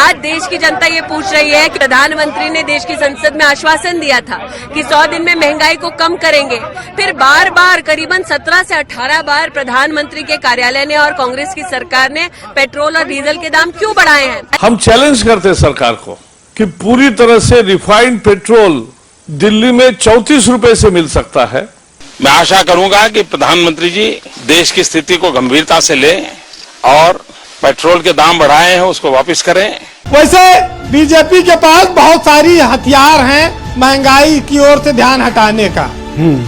आज देश की जनता ये पूछ रही है कि प्रधानमंत्री ने देश की संसद में आश्वासन दिया था कि 100 दिन में महंगाई को कम करेंगे। फिर बार बार करीबन 17 से 18 बार प्रधानमंत्री के कार्यालय ने और कांग्रेस की सरकार ने पेट्रोल और डीजल के दाम क्यों बढ़ाए हैं? हम चैलेंज करते हैं सरकार को कि पूरी तरह से रिफाइंड पेट्रोल दिल्ली में 34 रुपए से मिल सकता है। मैं आशा करूंगा कि प्रधानमंत्री जी देश की स्थिति को गंभीरता से लें और पेट्रोल के दाम बढ़ाए हैं उसको वापस करें। वैसे बीजेपी के पास बहुत सारी हथियार हैं महंगाई की ओर से ध्यान हटाने का।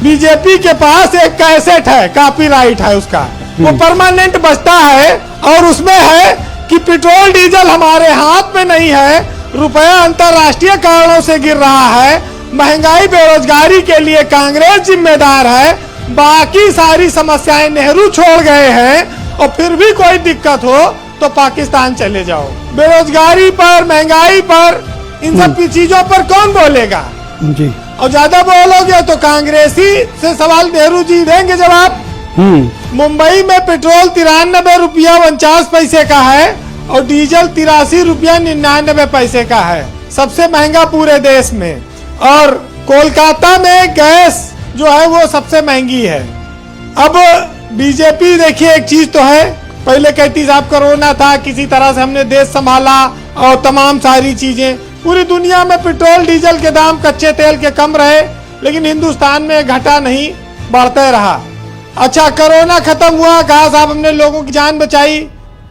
बीजेपी के पास एक कैसेट है, कॉपीराइट है उसका, वो परमानेंट बजता है और उसमें है कि पेट्रोल डीजल हमारे हाथ में नहीं है, रुपया अंतर्राष्ट्रीय कारणों से गिर रहा है, महंगाई बेरोजगारी के लिए कांग्रेस जिम्मेदार है, बाकी सारी समस्याएं नेहरू छोड़ गए हैं और फिर भी कोई दिक्कत हो तो पाकिस्तान चले जाओ। बेरोजगारी पर, महंगाई पर, इन सब की चीजों पर कौन बोलेगा जी? और ज्यादा बोलोगे तो कांग्रेसी से सवाल नेहरू जी देंगे जवाब। मुंबई में पेट्रोल 93 रुपया 49 पैसे का है और डीजल 83 रुपया 99 पैसे का है, सबसे महंगा पूरे देश में। और कोलकाता में गैस जो है वो सबसे महंगी है। अब बीजेपी देखिए एक चीज तो है, पहले कहती साहब कोरोना था, किसी तरह से हमने देश संभाला और तमाम सारी चीजें, पूरी दुनिया में पेट्रोल डीजल के दाम कच्चे तेल के कम रहे लेकिन हिंदुस्तान में घटा नहीं, बढ़ते रहा। अच्छा कोरोना खत्म हुआ, कहा साहब हमने लोगों की जान बचाई,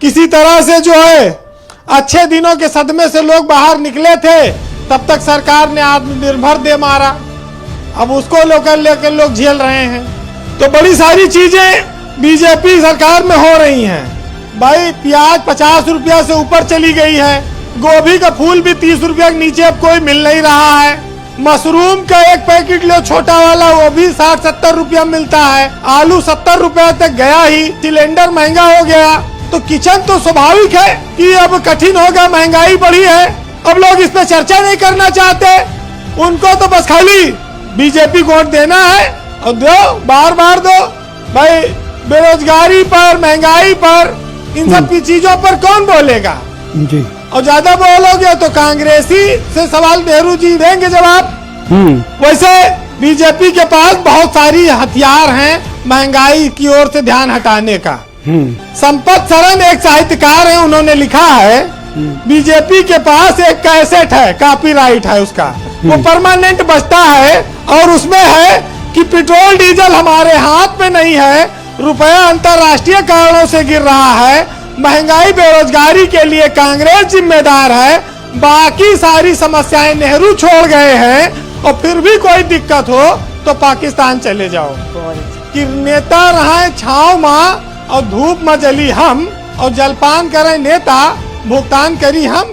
किसी तरह से जो है अच्छे दिनों के सदमे से लोग बाहर निकले थे, तब तक सरकार ने आत्मनिर्भर दे मारा, अब उसको लेकर लोग झेल रहे हैं। तो बड़ी सारी चीजें बीजेपी सरकार में हो रही हैं। भाई प्याज 50 रुपया से ऊपर चली गई है, गोभी का फूल भी 30 रुपया के नीचे अब कोई मिल नहीं रहा है, मशरूम का एक पैकेट लो छोटा वाला वो भी 60-70 रुपया मिलता है, आलू 70 रुपया तक गया ही, सिलेंडर महंगा हो गया। तो किचन तो स्वाभाविक है कि अब कठिन होगा, महंगाई बढ़ी है, अब लोग इस पे चर्चा नहीं करना चाहते, उनको तो बस खाली बीजेपी को वोट देना है और दो, बार बार दो। भाई बेरोजगारी पर, महंगाई पर, इन सब की चीजों पर कौन बोलेगा जी? और ज्यादा बोलोगे तो कांग्रेसी से सवाल नेहरू जी देंगे जवाब। वैसे बीजेपी के पास बहुत सारी हथियार हैं महंगाई की ओर से ध्यान हटाने का। संपत सरन एक साहित्यकार हैं, उन्होंने लिखा है बीजेपी के पास एक कैसेट है, कॉपीराइट है उसका, वो परमानेंट बजता है और उसमें है कि पेट्रोल डीजल हमारे हाथ में नहीं है, रुपया अंतर्राष्ट्रीय कारणों से गिर रहा है, महंगाई बेरोजगारी के लिए कांग्रेस जिम्मेदार है, बाकी सारी समस्याएं नेहरू छोड़ गए हैं और फिर भी कोई दिक्कत हो तो पाकिस्तान चले जाओ। कि नेता रहे छाव माँ और धूप में जली हम और जलपान करें नेता, भुगतान करी हम।